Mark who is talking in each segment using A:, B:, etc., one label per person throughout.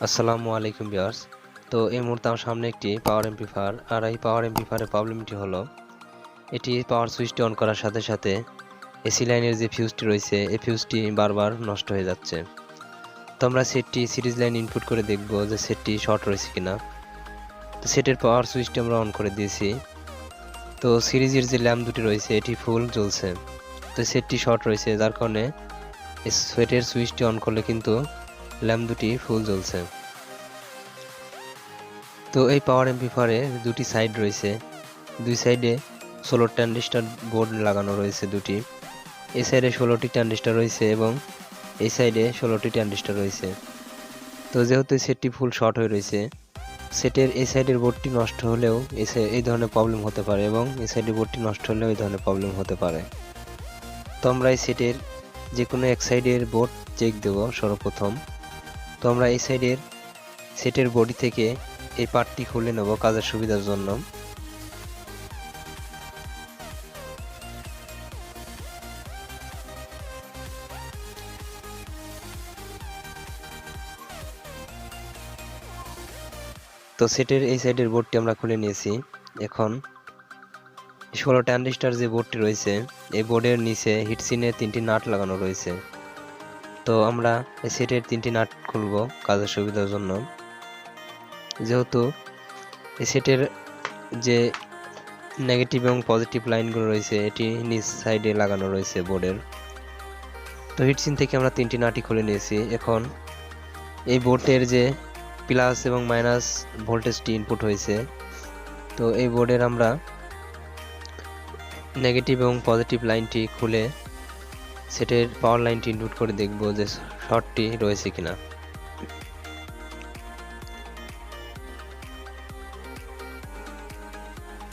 A: আসসালামু আলাইকুম ভিউয়ার্স। তো এই মুহূর্তে আমার সামনে একটি পাওয়ার এমপ্লিফায়ার, আর এই পাওয়ার এমপ্লিফায়ারের প্রবলেমটি হলো এটি পাওয়ার সুইচটি অন করার সাথে সাথে এসি লাইনের যে ফিউজটি রয়েছে এই ফিউজটি বারবার নষ্ট হয়ে যাচ্ছে। তো আমরা সেটটি সিরিজ লাইন ইনপুট করে দেখব যে সেটটি শর্ট রয়েছে কিনা। তো সেটের পাওয়ার সুইচটি আমরা অন করে দিয়েছি। তো সিরিজের যে ল্যাম্প দুটি রয়েছে এটি ফুল জ্বলছে। তো সেটটি শর্ট রয়েছে, যার কারণে সেটের সুইচটি অন করলে কিন্তু ল্যাম্প দুটি ফুল জ্বলছে। তো এই পাওয়ার এমপ্লিফায়ারে দুটি সাইড রয়েছে, দুই সাইডে 16 ট্রানজিস্টর বোর্ড লাগানো রয়েছে দুটি। এই সাইডে 16টি ট্রানজিস্টর রয়েছে এবং এই সাইডে 16টি ট্রানজিস্টর রয়েছে। তো যেহেতু সেটটি ফুল শর্ট হয়ে রয়েছে, সেটের এই সাইডের বোর্ডটি নষ্ট হলেও এই ধরনের প্রবলেম হতে পারে এবং এই সাইডের বোর্ডটি নষ্ট হলেও এই ধরনের প্রবলেম হতে পারে। তো আমরা এই সেটের যে কোনো এক সাইডের বোর্ড চেক দেব সর্বপ্রথম। তো আমরা এই সাইডের সেটের বডি থেকে এই পার্টটি খুলে নেব কাজের সুবিধার জন্য। তো সেটের এই সাইডের বোর্ডটি আমরা খুলে নিয়েছি। এখন 16 ট্রানজিস্টর যে বোর্ডটি রয়েছে এই বোর্ডের নিচে হিটসিনে 3টি নাট লাগানো রয়েছে। তো আমরা এই সেটের 3টি নাট খুলব কাজের সুবিধার জন্য। যেহেতু এই সেটের যে নেগেটিভ এবং পজিটিভ লাইনগুলো রয়েছে এটি নিচ সাইডে লাগানো রয়েছে বোর্ডের। তো হিটসিন থেকে আমরা 3টি নাটই খুলে নিয়েছি। এখন এই বোর্ডের যে প্লাস এবং মাইনাস ভোল্টেজটি ইনপুট হয়েছে, তো এই বোর্ডের আমরা নেগেটিভ এবং পজিটিভ লাইনটি খুলে সেটের পাওয়ার লাইনটি ইনপুট করে দেখব যে শর্টটি রয়েছে কিনা।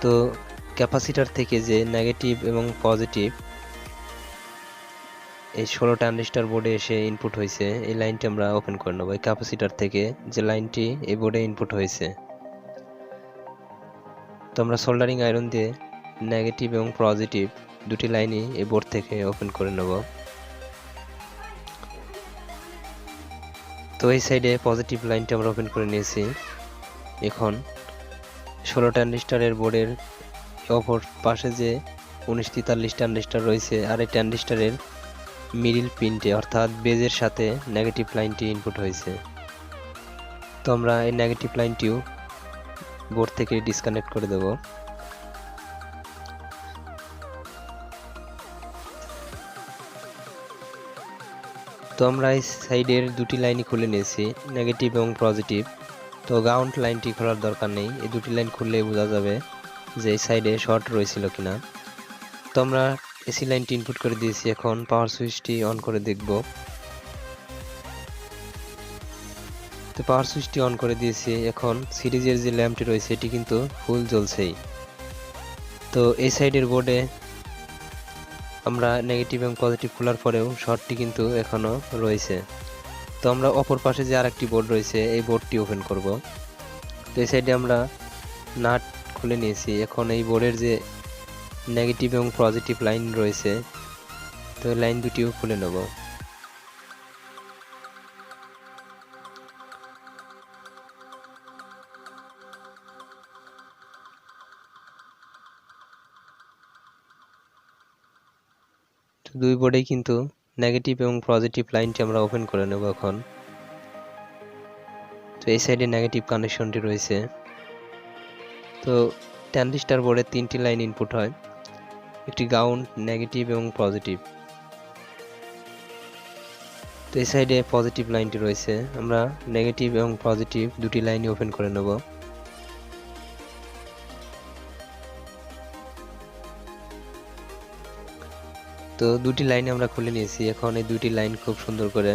A: তো ক্যাপাসিটর থেকে যে নেগেটিভ এবং পজিটিভ এই 16 ট্রানজিস্টর বোর্ডে এসে ইনপুট হয়েছে, এই লাইনটি আমরা ওপেন করে নেব। এই ক্যাপাসিটর থেকে যে লাইনটি এই বোর্ডে ইনপুট হয়েছে, তো আমরা সোল্ডারিং আয়রন দিয়ে নেগেটিভ এবং পজিটিভ দুটি লাইনই এই বোর্ড থেকে ওপেন করে নেব। তো এই সাইডে পজিটিভ লাইনটি আমরা ওপেন করে নিয়েছি। এখন 16 ট্রানজিস্টরের বোর্ডের অপর পাশে যে 1943 ট্রানজিস্টর রয়েছে, আর এই ট্রানজিস্টরের মিডিল পিনটে অর্থাৎ বেজের সাথে নেগেটিভ লাইনটি ইনপুট হয়েছে। তো আমরা এই নেগেটিভ লাইনটিও বোর্ড থেকে ডিসকানেক্ট করে দেব। তো আমরা এই সাইডের দুটি লাইনই খুলে নিয়েছি, নেগেটিভ এবং পজিটিভ। তো গ্রাউন্ড লাইনটি খোলার দরকার নেই, এই দুটি লাইন খুললেই বোঝা যাবে যে এই সাইডে শর্ট রয়েছিল কিনা। তো আমরা এসি লাইনটি ইনপুট করে দিয়েছি। এখন পাওয়ার সুইচটি অন করে দেখব। তো পাওয়ার সুইচটি অন করে দিয়েছি। এখন সিরিজের যে ল্যাম্পটি রয়েছে এটি কিন্তু ফুল জ্বলছেই। তো এই সাইডের বোর্ডে আমরা নেগেটিভ এবং পজিটিভ খোলার পরেও শর্টটি কিন্তু এখনো রয়েছে। তো আমরা অপর পাশে যে আরেকটি বোর্ড রয়েছে এই বোর্ডটি ওপেন করব। তো এই সাইডে আমরা নাট খুলে নিয়েছি। এখন এই বোর্ডের যে নেগেটিভ এবং পজিটিভ লাইন রয়েছে, তো এই লাইন দুটিও খুলে নেব। তো দুই বোর্ডেই কিন্তু নেগেটিভ এবং পজিটিভ লাইনটি আমরা ওপেন করে নেব এখন। তো এই সাইডে নেগেটিভ কানেকশনটি রয়েছে। তো ট্রানজিস্টর বোর্ডে 3টি লাইন ইনপুট হয়, একটি গ্রাউন্ড, নেগেটিভ এবং পজিটিভ। তো এই সাইডে পজিটিভ লাইনটি রয়েছে, আমরা নেগেটিভ এবং পজিটিভ দুটি লাইনই ওপেন করে নেব। তো দুটি লাইন আমরা খুলে নিয়েছি। এখন এই দুটি লাইন খুব সুন্দর করে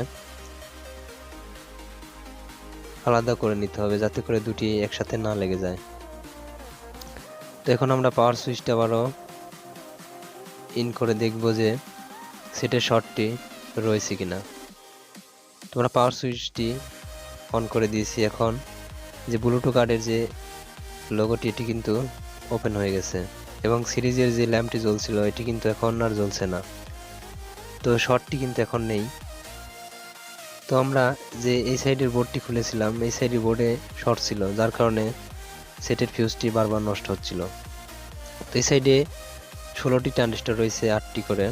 A: আলাদা করে নিতে হবে যাতে করে দুটি একসাথে না লেগে যায়। তো এখন আমরা পাওয়ার সুইচটা আবারও ইন করে দেখব যে সেটের শর্টটি রয়েছে কিনা। তোমরা পাওয়ার সুইচটি অন করে দিয়েছি। এখন যে ব্লুটুথ কার্ডের যে লোগোটি এটি কিন্তু ওপেন হয়ে গেছে এবং সিরিজের যে ল্যাম্পটি জ্বলছিল এটি কিন্তু এখন আর জ্বলছে না। তো শর্টটি কিন্তু এখন নেই। তো আমরা যে এই সাইডের বোর্ডটি খুলেছিলাম, এই সাইডের বোর্ডে শর্ট ছিল, যার কারণে সেটের ফিউজটি বারবার নষ্ট হচ্ছিল। তো এই সাইডে 16টি ট্রানজিস্টর রয়েছে, 8টি করে।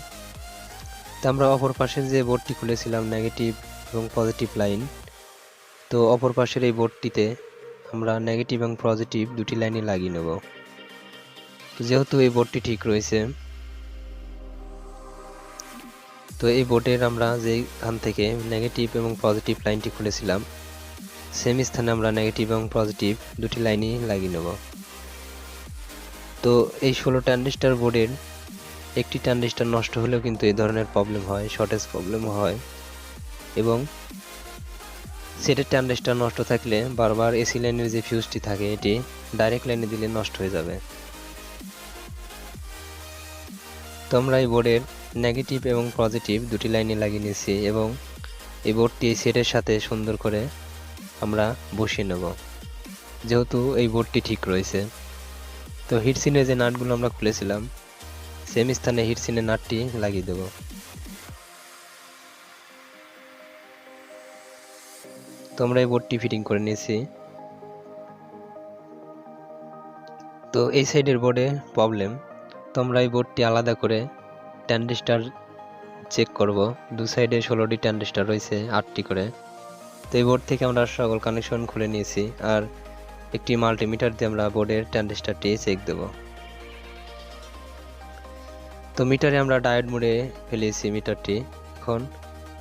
A: তো আমরা অপর পাশে যে বোর্ডটি খুলেছিলাম নেগেটিভ এবং পজিটিভ লাইন, তো অপর পাশের এই বোর্ডটিতে আমরা নেগেটিভ এবং পজিটিভ দুটি লাইনই লাগিয়ে নেব। তো যেহেতু এই বোর্ডটি ঠিক রয়েছে, তো এই বোর্ডের আমরা যেখান থেকে নেগেটিভ এবং পজিটিভ লাইনটি খুলেছিলাম, সেম স্থানে আমরা নেগেটিভ এবং পজিটিভ দুটি লাইনই লাগিয়ে নেব। তো এই 16 ট্রানজিস্টর বোর্ডের একটি ট্রানজিস্টর নষ্ট হলেও কিন্তু এই ধরনের প্রবলেম হয়, শর্টেজ প্রবলেম হয়। এবং সেটের ট্রানজিস্টর নষ্ট থাকলে বারবার এসি লাইনের যে ফিউজটি থাকে এটি ডাইরেক্ট লাইনে দিলে নষ্ট হয়ে যাবে। তো আমরা এই বোর্ডের নেগেটিভ এবং পজিটিভ দুটি লাইনে লাগিয়ে নিয়েছি এবং এই বোর্ডটি সেটের সাথে সুন্দর করে আমরা বসিয়ে নেব, যেহেতু এই বোর্ডটি ঠিক রয়েছে। তো হিটসিনের যে নাটগুলো আমরা খুলেছিলাম, সেম স্থানে হিটসিনের নাটটি লাগিয়ে দেব। তো আমরা এই বোর্ডটি ফিটিং করে নিয়েছি। তো এই সাইডের বোর্ডে প্রবলেম, তো আমরা এই বোর্ডটি আলাদা করে ট্রানজিস্টর চেক করব। দু সাইডে 16টি ট্রানজিস্টর রয়েছে, 8টি করে। তো এই বোর্ড থেকে আমরা সকল কানেকশন খুলে নিয়েছি আর একটি মাল্টিমিটার দিয়ে আমরা বোর্ডের ট্রানজিস্টরটি চেক দেব। তো মিটারে আমরা ডায়োড মোডে ফেলেছি মিটারটি। এখন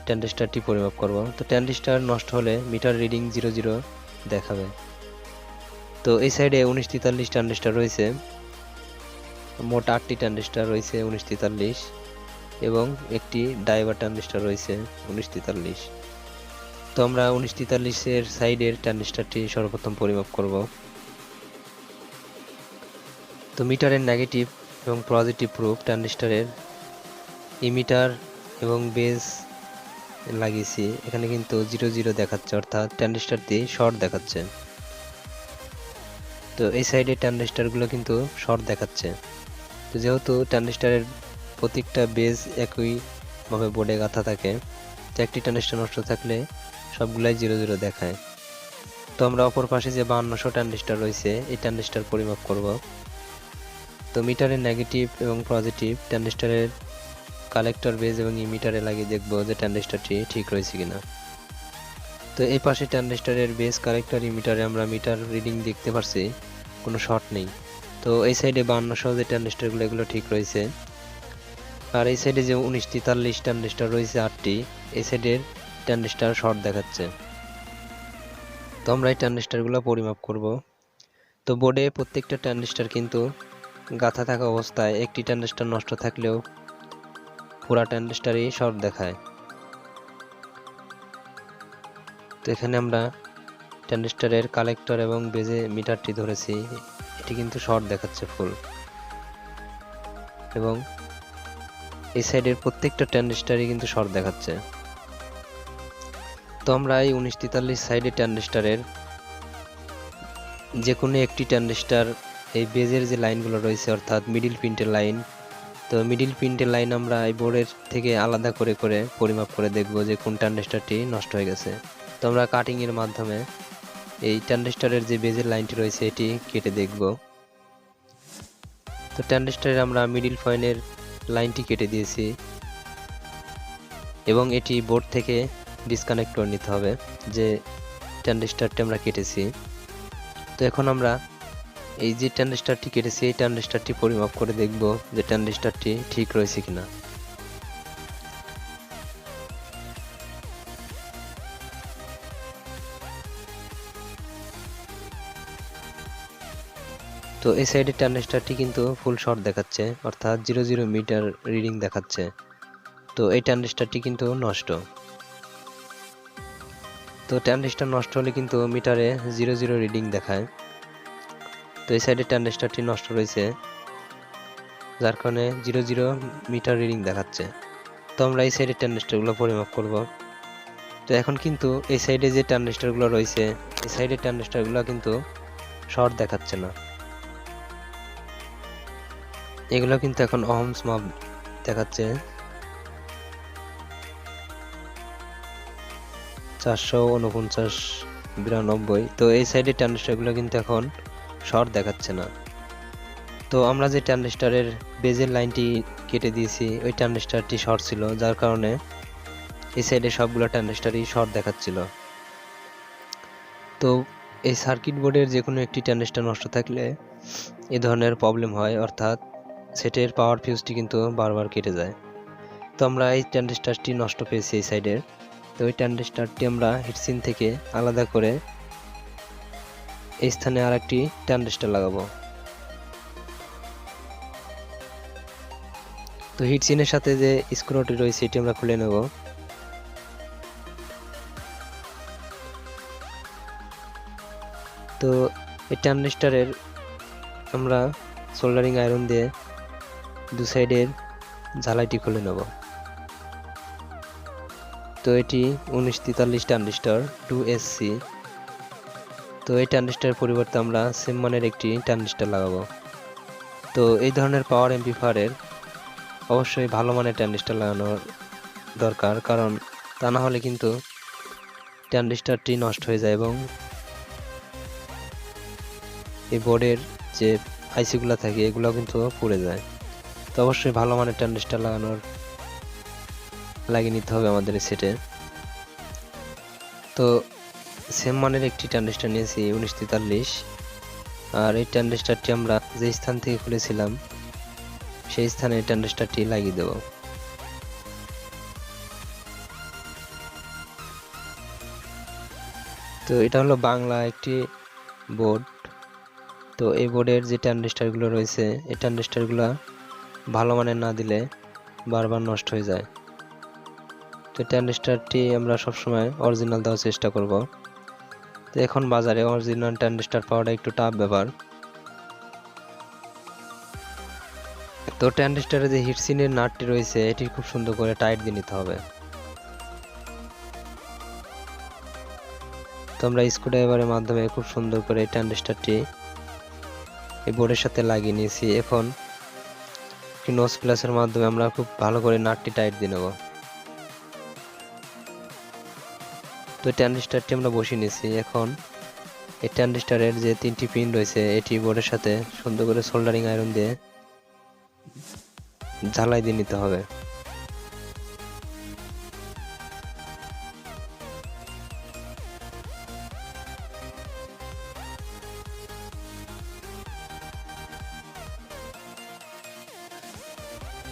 A: ট্রানজিস্টরটি পরিমাপ করব। তো ট্রানজিস্টর নষ্ট হলে মিটার রিডিং 00 দেখাবে। তো এই সাইডে 1943 ট্রানজিস্টর রয়েছে, মোট 8টি ট্রানজিস্টর রয়েছে 1943 এবং একটি ডাইভার ট্রানজিস্টর রয়েছে 1943। তো আমরা 1943-এর সাইডের ট্রানজিস্টরটি সর্বপ্রথম পরিমাপ করব। তো মিটারের নেগেটিভ এবং পজিটিভ প্রুফ ট্রানজিস্টরের ইমিটার এবং বেস লাগিয়েছি, এখানে কিন্তু 00 দেখাচ্ছে, অর্থাৎ ট্রানজিস্টরটি শর্ট দেখাচ্ছে। তো এই সাইডে ট্রানজিস্টরগুলো কিন্তু শর্ট দেখাচ্ছে। তো যেহেতু ট্রানজিস্টরের প্রত্যেকটা বেস একইভাবে বোর্ডে গাঁথা থাকে, তো একটি ট্রানজিস্টর নষ্ট থাকলে সবগুলাই 00 দেখায়। তো আমরা অপর পাশে যে 5200 ট্রানজিস্টর রয়েছে এই ট্রানজিস্টর পরিমাপ করব। তো মিটারের নেগেটিভ এবং পজিটিভ ট্রানজিস্টরের কালেক্টর বেস এবং ইমিটারে লাগিয়ে দেখব যে ট্রানজিস্টরটি ঠিক রয়েছে কিনা। তো এই পাশে ট্রানজিস্টরের বেস কালেক্টর ইমিটারে আমরা মিটার রিডিং দেখতে পারছি, কোনো শর্ট নেই। তো এই সাইডে 5200 যে ট্রানজিস্টরগুলো এগুলো ঠিক রয়েছে, আর এই সাইডে যে 1943 ট্রানজিস্টর রয়েছে 8টি, এই সাইডের ট্রানজিস্টর শর্ট দেখাচ্ছে। তো আমরা এই ট্রানজিস্টরগুলো পরিমাপ করব। তো বোর্ডে প্রত্যেকটা ট্রানজিস্টর কিন্তু গাঁথা থাকা অবস্থায় একটি ট্রানজিস্টর নষ্ট থাকলেও পুরা ট্রানজিস্টরই শর্ট দেখায়। তো এখানে আমরা ট্রানজিস্টরের কালেক্টর এবং বেজে মিটারটি ধরেছি, এটি কিন্তু শর্ট দেখাচ্ছে ফুল। এবং এই সাইডের প্রত্যেকটা ট্রানজিস্টরই কিন্তু শর্ট দেখাচ্ছে। তো আমরা এই 1943 সাইডে ট্রানজিস্টরের যে কোনো একটি ট্রানজিস্টর এই বেজের যে লাইনগুলো রয়েছে, অর্থাৎ মিডিল পিনের লাইন, তো মিডিল পিনের লাইন আমরা এই বোর্ডের থেকে আলাদা করে করে পরিমাপ করে দেখব যে কোন ট্রানজিস্টরটি নষ্ট হয়ে গেছে। তো আমরা কাটিং এর মাধ্যমে এই ট্রানজিস্টরের যে বেজের লাইনটি রয়েছে এটি কেটে দেখব। তো ট্রানজিস্টরের আমরা মিডিল পয়েন্টের লাইনটি কেটে দিয়েছি এবং এটি বোর্ড থেকে ডিসকানেক্ট করে নিতে হবে যে ট্রানজিস্টরটি আমরা কেটেছি। তো এখন আমরা এই যে ট্রানজিস্টরটি কেটেছি এই ট্রানজিস্টরটি পরিমাপ করে দেখব যে ট্রানজিস্টরটি ঠিক রয়েছে কিনা। তো এই সাইডের ট্রানজিস্টরটি কিন্তু ফুল শর্ট দেখাচ্ছে, অর্থাৎ 00 মিটার রিডিং দেখাচ্ছে। তো এই ট্রানজিস্টরটি কিন্তু নষ্ট। তো ট্রানজিস্টর নষ্ট হলে কিন্তু মিটারে 00 রিডিং দেখায়। তো এই সাইডের ট্রানজিস্টরটি নষ্ট রয়েছে, যার কারণে 00 মিটার রিডিং দেখাচ্ছে। তো আমরা এই সাইডের ট্রানজিস্টরগুলো পরিমাপ করব। তো এখন কিন্তু এই সাইডে যে ট্রানজিস্টরগুলো রয়েছে এই সাইডের ট্রানজিস্টরগুলো কিন্তু শর্ট দেখাচ্ছে না, এগুলো কিন্তু এখন ওহমস মাপ দেখাচ্ছে। 449 92। তো এই সাইডের ট্রানজিস্টারগুলো কিন্তু এখন শর্ট দেখাচ্ছে না। তো আমরা যে ট্রানজিস্টারের বেজের লাইনটি কেটে দিয়েছি ওই ট্রানজিস্টারটি শর্ট ছিল, যার কারণে এই সাইডে সবগুলো ট্রানজিস্টারই শর্ট দেখাচ্ছিল। তো এই সার্কিট বোর্ডের যে কোনো একটি ট্রানজিস্টার নষ্ট থাকলে এই ধরনের প্রবলেম হয়, অর্থাৎ সেটের পাওয়ার ফিউজটি কিন্তু বারবার কেটে যায়। তো আমরা এই ট্রানজিস্টারটি নষ্ট পেয়েছি এই সাইডের। তো ওই ট্রানজিস্টারটি আমরা হিটসিন থেকে আলাদা করে এই স্থানে আর একটি ট্রানজিস্টার লাগাবো। তো হিটসিনের সাথে যে স্ক্রুটি রয়েছে এটি আমরা খুলে নেব। তো এই ট্রানজিস্টারের আমরা সোল্ডারিং আয়রন দিয়ে দু সাইডের ঝালাইটি খুলে নেব। তো এটি 1943 ট্রানজিস্টার 2SC। তো এই ট্রানজিস্টারের পরিবর্তে আমরা সেম মানের একটি ট্রানজিস্টার লাগাবো। তো এই ধরনের পাওয়ার অ্যাম্প্লিফায়ারের অবশ্যই ভালো মানের ট্রানজিস্টার লাগানো দরকার, কারণ তা না হলে কিন্তু ট্রানজিস্টারটি নষ্ট হয়ে যায় এবং এই বোর্ডের যে আইসিগুলো থাকে এগুলো কিন্তু পুড়ে যায়। তো অবশ্যই ভালো মানের ট্রানজিস্টার লাগিয়ে নিতে হবে আমাদের সেটে। তো সেম মানের একটি ট্রানজিস্টার নিয়েছি 1943, আর এই ট্রানজিস্টারটি আমরা যে স্থান থেকে খুলেছিলাম সেই স্থানে ট্রানজিস্টারটি লাগিয়ে দেব। তো এটা হলো বাংলা একটি বোর্ড। তো এই বোর্ডের যে ট্রানজিস্টারগুলো রয়েছে এই ট্রানজিস্টারগুলো ভালো মানের না দিলে বারবার নষ্ট হয়ে যায়। তো ট্রানজিস্টারটি আমরা সবসময় অরিজিনাল দেওয়ার চেষ্টা করব। তো এখন বাজারে অরিজিনাল ট্রানজিস্টার পাওয়াটা একটু টাফ ব্যাপার। তো ট্রানজিস্টারে যে হিটসিনের নাটটি রয়েছে এটি খুব সুন্দর করে টাইট দিয়ে নিতে হবে। তো আমরা স্ক্রুড্রাইভারের মাধ্যমে খুব সুন্দর করে ট্রানজিস্টারটি এই বোর্ডের সাথে লাগিয়ে নিয়েছি। এখন নোজ প্লাসের মাধ্যমে আমরা খুব ভালো করে নাটটি টাইট দিয়ে নেব। তো ট্রানজিস্টারটি আমরা বসিয়ে নিয়েছি। এখন এই ট্রানজিস্টারের যে 3টি পিন রয়েছে এটি বোর্ডের সাথে সুন্দর করে সোল্ডারিং আয়রন দিয়ে ঝালাই দিয়ে নিতে হবে।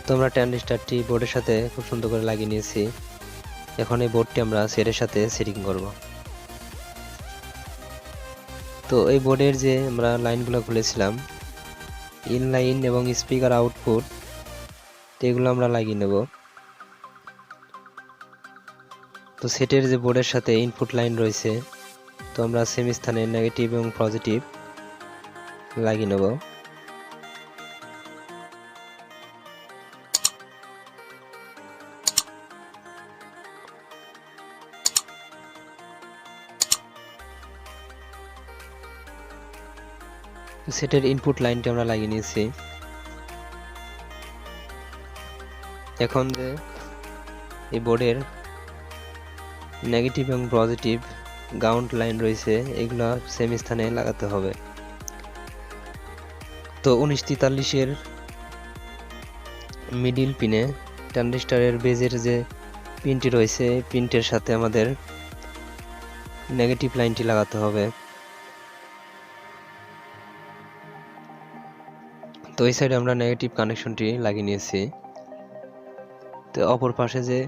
A: তো আমরা ট্রানজিস্টারটি বোর্ডের সাথে খুব সুন্দর করে লাগিয়ে নিয়েছি। এখন এই বোর্ডটি আমরা সেটের সাথে সেটিং করব। তো এই বোর্ডের যে আমরা লাইনগুলো খুলেছিলাম ইনলাইন এবং স্পিকার আউটপুট এগুলো আমরা লাগিয়ে নেব। তো সেটের যে বোর্ডের সাথে ইনপুট লাইন রয়েছে তো আমরা সেম স্থানে নেগেটিভ এবং পজিটিভ লাগিয়ে নেব। সেটের ইনপুট লাইনটি আমরা লাগিয়ে নিয়েছি। এখন যে এই বোর্ডের নেগেটিভ এবং পজিটিভ গ্রাউন্ড লাইন রয়েছে এগুলো সেম স্থানে লাগাতে হবে। তো 1943-এর মিডিল পিনে ট্রানজিস্টারের বেজের যে পিনটি রয়েছে পিনটির সাথে আমাদের নেগেটিভ লাইনটি লাগাতে হবে। তো এই সাইডে আমরা নেগেটিভ কানেকশনটি লাগিয়ে নিয়েছি। তো অপর পাশে যে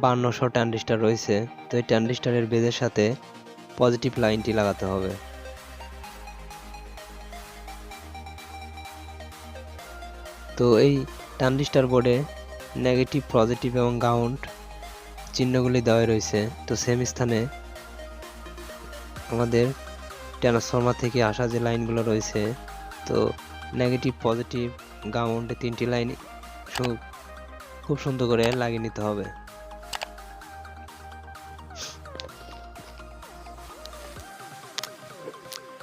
A: 5200 ট্রানজিস্টার রয়েছে তো এই ট্রানজিস্টারের বেজের সাথে পজিটিভ লাইনটি লাগাতে হবে। তো এই ট্রানজিস্টার বোর্ডে নেগেটিভ পজিটিভ এবং গ্রাউন্ড চিহ্নগুলি দেওয়া রয়েছে। তো সেম স্থানে আমাদের ট্রান্সফরমার থেকে আসা যে লাইনগুলো রয়েছে তো নেগেটিভ পজিটিভ গ্রাউন্ড 3টি লাইন খুব সুন্দর করে লাগিয়ে নিতে হবে।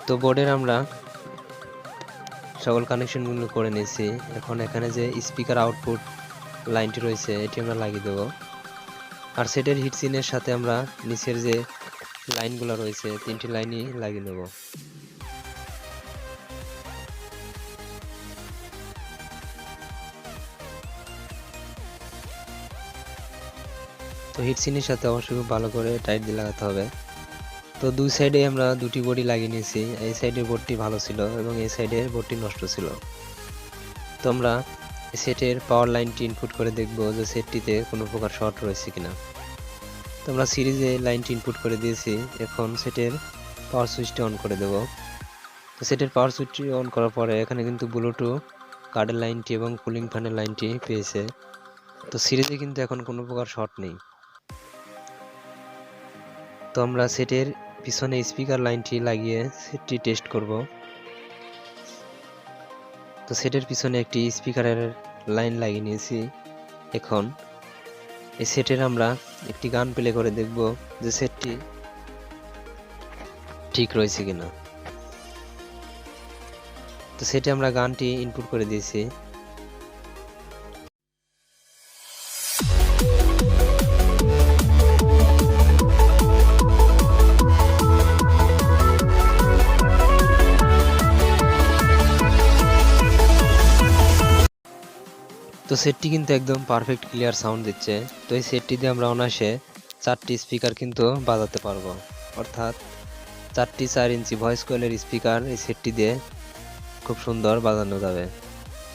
A: তো বোর্ডের আমরা সকল কানেকশনগুলো করে নিয়েছি। এখন এখানে যে স্পিকার আউটপুট লাইনটি রয়েছে এটি আমরা লাগিয়ে দেব। আর সেটের হিটসিনের সাথে আমরা নিচের যে লাইনগুলো রয়েছে 3টি লাইনই লাগিয়ে নেব। তো হিটসিনের সাথে অবশ্যই খুব ভালো করে টাইট দিয়ে লাগাতে হবে। তো দুই সাইডে আমরা দুটি বডি লাগিয়ে নিয়েছি। এই সাইডের বোর্ডটি ভালো ছিল এবং এই সাইডের বোর্ডটি নষ্ট ছিল। তো আমরা সেটের পাওয়ার লাইনটি ইনপুট করে দেখব যে সেটটিতে কোনো প্রকার শর্ট রয়েছে কিনা। তো আমরা সিরিজে লাইনটি ইনপুট করে দিয়েছি। এখন সেটের পাওয়ার সুইচটি অন করে দেব। তো সেটের পাওয়ার সুইচটি অন করার পরে এখানে কিন্তু ব্লুটুথ কার্ডের লাইনটি এবং কুলিং ফ্যানের লাইনটি পেয়েছে। তো সিরিজে কিন্তু এখন কোনো প্রকার শর্ট নেই। তো আমরা সেটের পিছনে স্পিকার লাইনটি লাগিয়ে সেটটি টেস্ট করব। তো সেটের পিছনে একটি স্পিকারের লাইন লাগিয়ে নিয়েছি। এখন এই সেটের আমরা একটি গান প্লে করে দেখব যে সেটটি ঠিক রয়েছে কিনা। তো সেটে আমরা গানটি ইনপুট করে দিয়েছি। তো সেটটি কিন্তু একদম পারফেক্ট ক্লিয়ার সাউন্ড দিচ্ছে। তো এই সেটটি দিয়ে আমরা অনায়াসে 4টি স্পিকার কিন্তু বাজাতে পারবো, অর্থাৎ 4টি 4 ইঞ্চি ভয়েস কয়েলের স্পিকার এই সেটটি দিয়ে খুব সুন্দর বাজানো যাবে।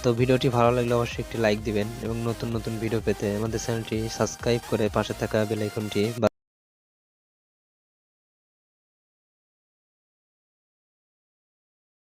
A: তো ভিডিওটি ভালো লাগলে অবশ্যই একটি লাইক দিবেন এবং নতুন নতুন ভিডিও পেতে আমাদের চ্যানেলটি সাবস্ক্রাইব করে পাশে থাকা বেল আইকনটি